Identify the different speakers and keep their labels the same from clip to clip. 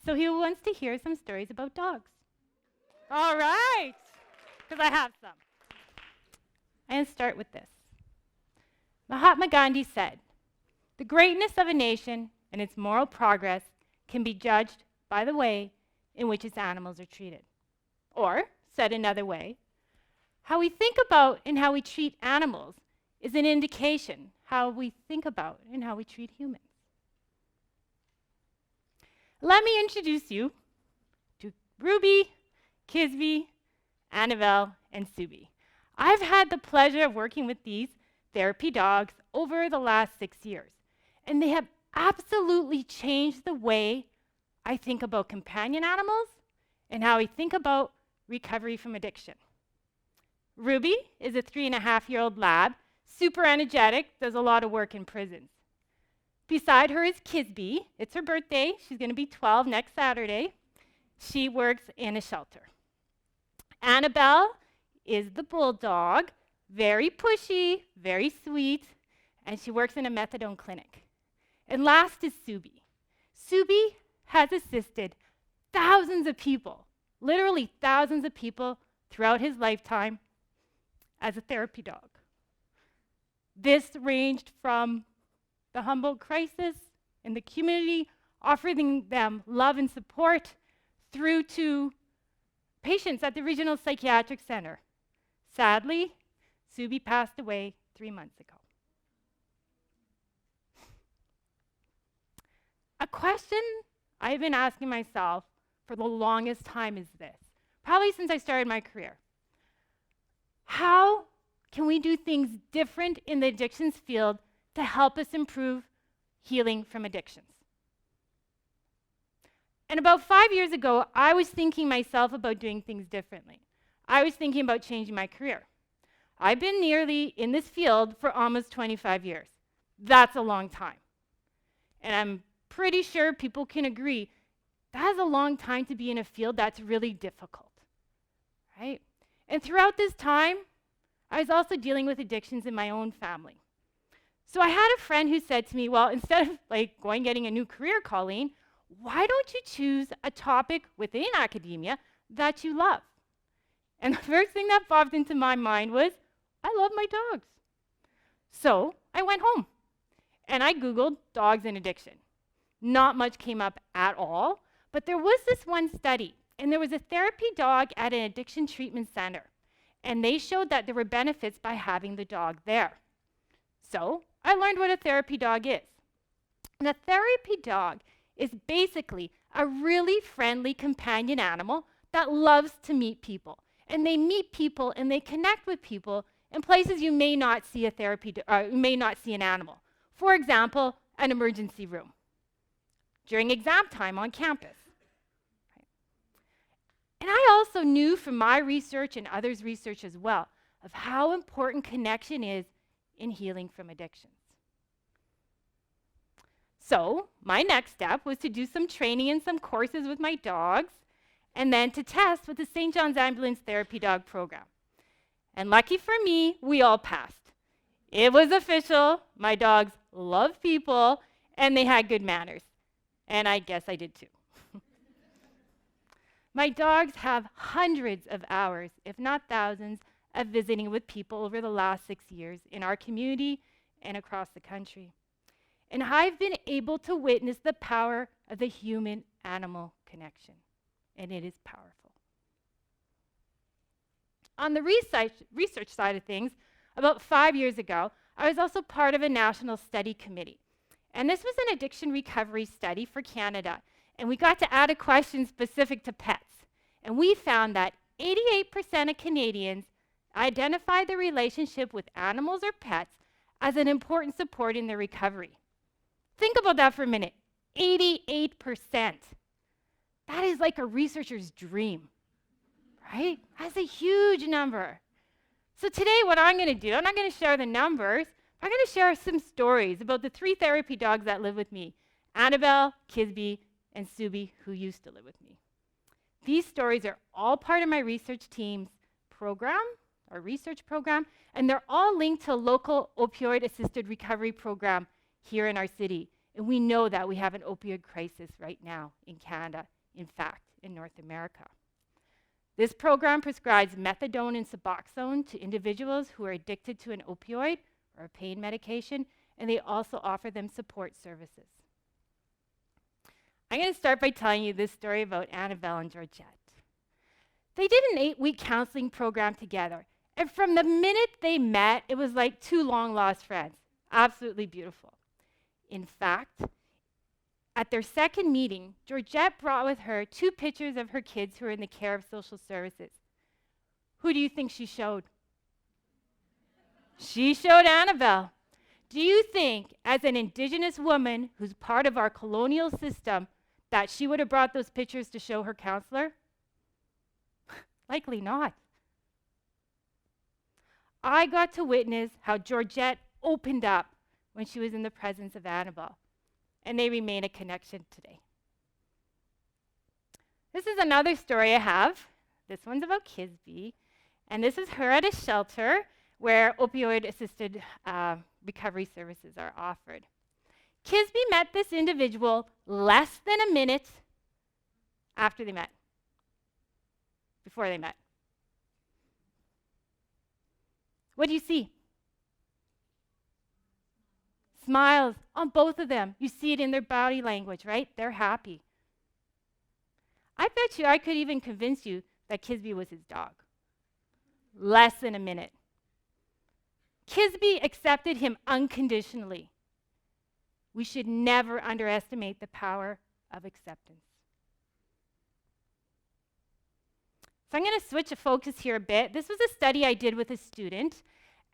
Speaker 1: So he wants to hear some stories about dogs. All right, because I have some. And start with this. Mahatma Gandhi said, "The greatness of a nation and its moral progress can be judged by the way in which its animals are treated." Or, said another way, how we think about and how we treat animals is an indication how we think about and how we treat humans. Let me introduce you to Ruby, Kisby, Annabelle, and Subi. I've had the pleasure of working with these therapy dogs over the last 6 years, and they have absolutely changed the way I think about companion animals and how I think about recovery from addiction. Ruby is a 3.5-year-old lab, super energetic, does a lot of work in prisons. Beside her is Kisby. It's her birthday. She's going to be 12 next Saturday. She works in a shelter. Annabelle is the bulldog, very pushy, very sweet, and she works in a methadone clinic. And last is Subi. Subi has assisted thousands of people, literally thousands of people throughout his lifetime as a therapy dog. This ranged from the Humboldt crisis in the community, offering them love and support, through to patients at the Regional Psychiatric Center. Sadly, Subi passed away 3 months ago. A question I've been asking myself for the longest time is this, probably since I started my career. How can we do things different in the addictions field to help us improve healing from addictions? And about 5 years ago, I was thinking myself about doing things differently. I was thinking about changing my career. I've been nearly in this field for almost 25 years. That's a long time. And I'm pretty sure people can agree that's a long time to be in a field that's really difficult, right? And throughout this time, I was also dealing with addictions in my own family. So I had a friend who said to me, well, instead of getting a new career, Colleen, why don't you choose a topic within academia that you love? And the first thing that popped into my mind was, I love my dogs. So I went home and I Googled dogs and addiction. Not much came up at all, but there was this one study, and there was a therapy dog at an addiction treatment center, and they showed that there were benefits by having the dog there. So I learned what a therapy dog is. And a therapy dog is basically a really friendly companion animal that loves to meet people. And they meet people and they connect with people in places you may not see an animal. For example, an emergency room, during exam time on campus. Right? And I also knew from my research and others' research as well of how important connection is in healing from addictions. So my next step was to do some training and some courses with my dogs, and then to test with the St. John's Ambulance Therapy Dog Program. And lucky for me, we all passed. It was official. My dogs love people, and they had good manners. And I guess I did too. My dogs have hundreds of hours, if not thousands, of visiting with people over the last 6 years in our community and across the country. And I've been able to witness the power of the human-animal connection. And it is powerful. On the research side of things, about 5 years ago, I was also part of a national study committee. And this was an addiction recovery study for Canada. And we got to add a question specific to pets. And we found that 88% of Canadians identify the relationship with animals or pets as an important support in their recovery. Think about that for a minute. 88%. That is like a researcher's dream, right? That's a huge number. So today what I'm going to do, I'm not going to share the numbers, I'm going to share some stories about the 3 therapy dogs that live with me, Annabelle, Kisby, and Subi, who used to live with me. These stories are all part of my research team's program, our research program, and they're all linked to a local opioid-assisted recovery program here in our city. And we know that we have an opioid crisis right now in Canada in fact, in North America. This program prescribes methadone and Suboxone to individuals who are addicted to an opioid or a pain medication, and they also offer them support services. I'm going to start by telling you this story about Annabelle and Georgette. They did an 8-week counseling program together, and from the minute they met, it was like two long-lost friends. Absolutely beautiful. In fact, at their second meeting, Georgette brought with her 2 pictures of her kids who are in the care of social services. Who do you think she showed? She showed Annabelle. Do you think, as an Indigenous woman who's part of our colonial system, that she would have brought those pictures to show her counselor? Likely not. I got to witness how Georgette opened up when she was in the presence of Annabelle, and they remain a connection today. This is another story I have. This one's about Kisby, and this is her at a shelter where opioid-assisted recovery services are offered. Kisby met this individual less than a minute after they met, before they met. What do you see? Smiles on both of them. You see it in their body language, right? They're happy. I bet you I could even convince you that Kisby was his dog. Less than a minute. Kisby accepted him unconditionally. We should never underestimate the power of acceptance. So I'm going to switch the focus here a bit. This was a study I did with a student,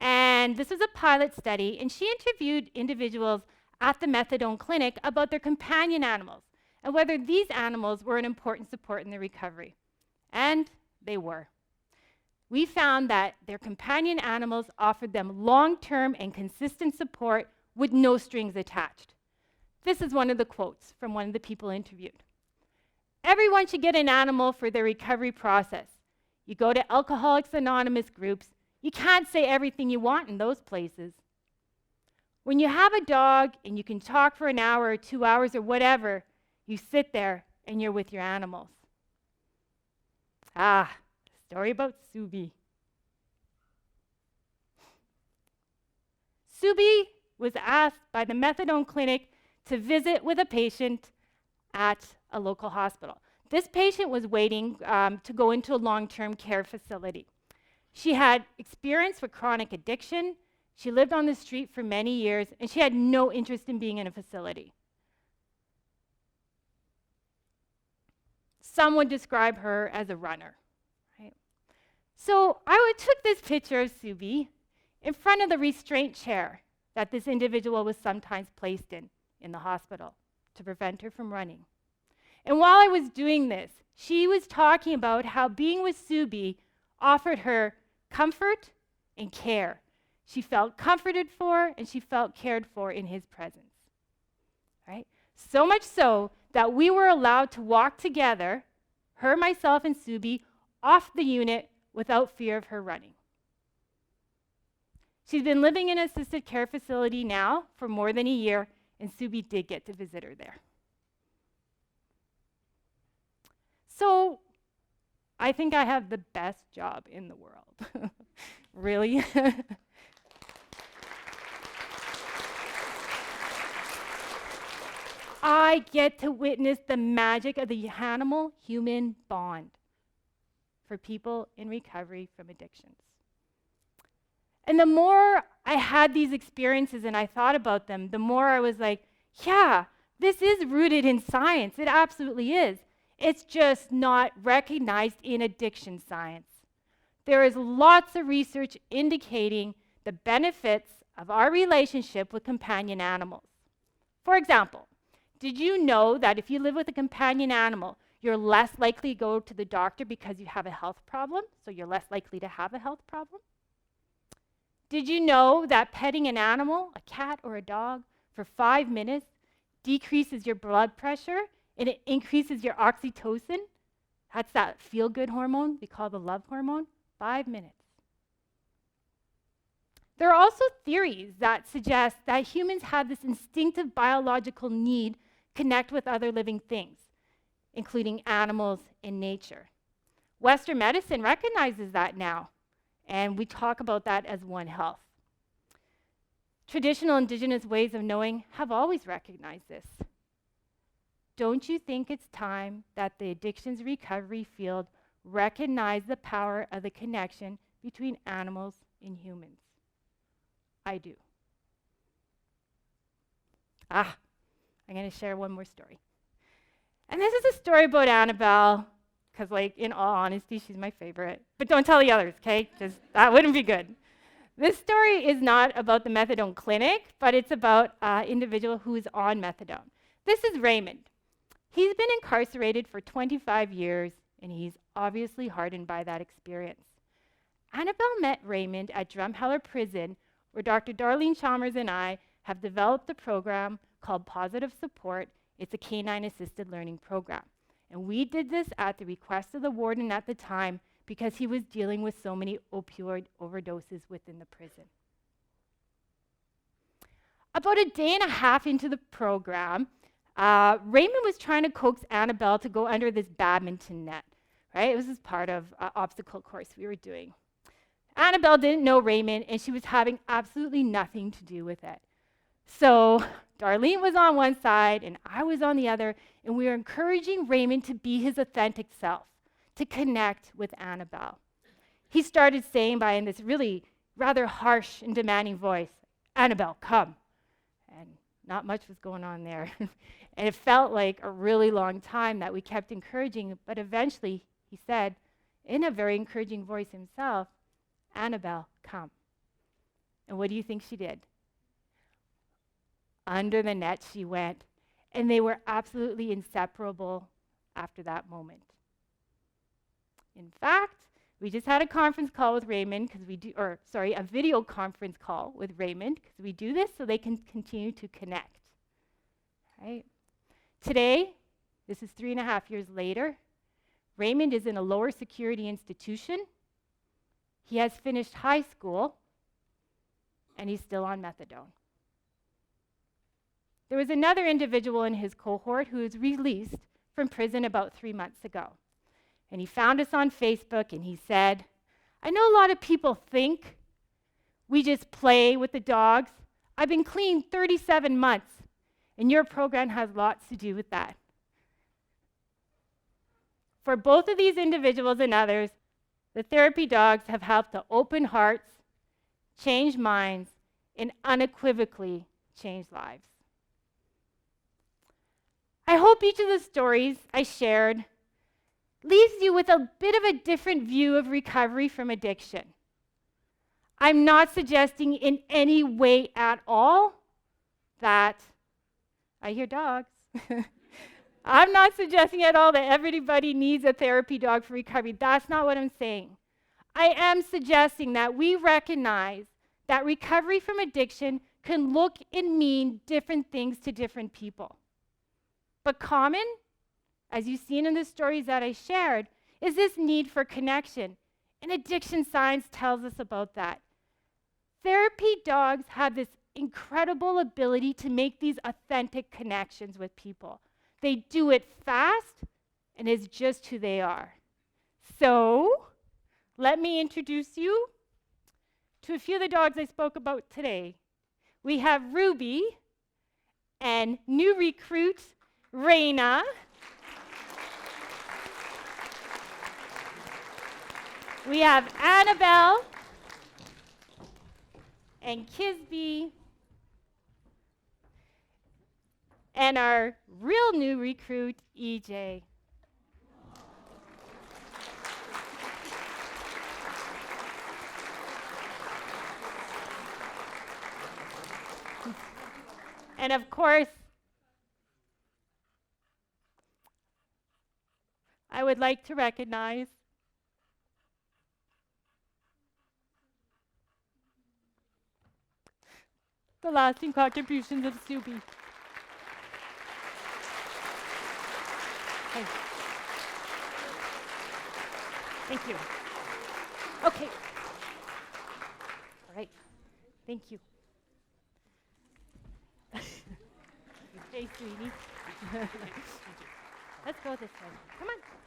Speaker 1: and this was a pilot study, and she interviewed individuals at the methadone clinic about their companion animals and whether these animals were an important support in their recovery. And they were. We found that their companion animals offered them long-term and consistent support with no strings attached. This is one of the quotes from one of the people interviewed. Everyone should get an animal for their recovery process. You go to Alcoholics Anonymous groups, you can't say everything you want in those places. When you have a dog and you can talk for an hour or 2 hours or whatever, you sit there and you're with your animals. Story about Subi. Subi was asked by the methadone clinic to visit with a patient at a local hospital. This patient was waiting to go into a long-term care facility. She had experience with chronic addiction. She lived on the street for many years, and she had no interest in being in a facility. Some would describe her as a runner. Right? So I took this picture of Subi in front of the restraint chair that this individual was sometimes placed in the hospital to prevent her from running. And while I was doing this, she was talking about how being with Subi offered her comfort and care. She felt comforted for and she felt cared for in his presence. Right? So much so that we were allowed to walk together, her, myself, and Subi, off the unit without fear of her running. She's been living in an assisted care facility now for more than a year, and Subi did get to visit her there. So I think I have the best job in the world. Really? I get to witness the magic of the animal-human bond for people in recovery from addictions. And the more I had these experiences and I thought about them, the more I was like, yeah, this is rooted in science. It absolutely is. It's just not recognized in addiction science. There is lots of research indicating the benefits of our relationship with companion animals. For example, did you know that if you live with a companion animal, you're less likely to go to the doctor because you have a health problem, so you're less likely to have a health problem? Did you know that petting an animal, a cat or a dog, for 5 minutes decreases your blood pressure and it increases your oxytocin? That's that feel-good hormone we call the love hormone. 5 minutes. There are also theories that suggest that humans have this instinctive biological need to connect with other living things. including animals and nature. Western medicine recognizes that now, and we talk about that as One Health. Traditional Indigenous ways of knowing have always recognized this. Don't you think it's time that the addictions recovery field recognize the power of the connection between animals and humans? I do. I'm going to share one more story. And this is a story about Annabelle, because, like, in all honesty, she's my favorite. But don't tell the others, okay? Just that wouldn't be good. This story is not about the methadone clinic, but it's about an individual who is on methadone. This is Raymond. He's been incarcerated for 25 years, and he's obviously hardened by that experience. Annabelle met Raymond at Drumheller Prison, where Dr. Darlene Chalmers and I have developed a program called Positive Support. It's a canine-assisted learning program. And we did this at the request of the warden at the time because he was dealing with so many opioid overdoses within the prison. About a day and a half into the program, Raymond was trying to coax Annabelle to go under this badminton net, right? It was as part of an obstacle course we were doing. Annabelle didn't know Raymond, and she was having absolutely nothing to do with it. So Darlene was on one side, and I was on the other, and we were encouraging Raymond to be his authentic self, to connect with Annabelle. He started saying in this really rather harsh and demanding voice, "Annabelle, come." And not much was going on there. And it felt like a really long time that we kept encouraging, but eventually he said, in a very encouraging voice himself, "Annabelle, come." And what do you think she did? Under the net she went, and they were absolutely inseparable after that moment. In fact, we just had a conference call with Raymond a video conference call with Raymond, because we do this so they can continue to connect. Right? Today, this is 3.5 years later, Raymond is in a lower security institution. He has finished high school, and he's still on methadone. There was another individual in his cohort who was released from prison about 3 months ago. And he found us on Facebook, and he said, "I know a lot of people think we just play with the dogs. I've been clean 37 months, and your program has lots to do with that." For both of these individuals and others, the therapy dogs have helped to open hearts, change minds, and unequivocally change lives. I hope each of the stories I shared leaves you with a bit of a different view of recovery from addiction. I'm not suggesting in any way at all that, I hear dogs. I'm not suggesting at all that everybody needs a therapy dog for recovery. That's not what I'm saying. I am suggesting that we recognize that recovery from addiction can look and mean different things to different people. But common, as you've seen in the stories that I shared, is this need for connection. And addiction science tells us about that. Therapy dogs have this incredible ability to make these authentic connections with people. They do it fast, and it's just who they are. So, let me introduce you to a few of the dogs I spoke about today. We have Ruby and new recruit, Raina. We have Annabelle and Kisby, and our real new recruit, EJ. And of course, I would like to recognize the lasting contributions of Subi. Thank you. Okay. All right. Thank you. Hey, sweetie. Let's go this way. Come on.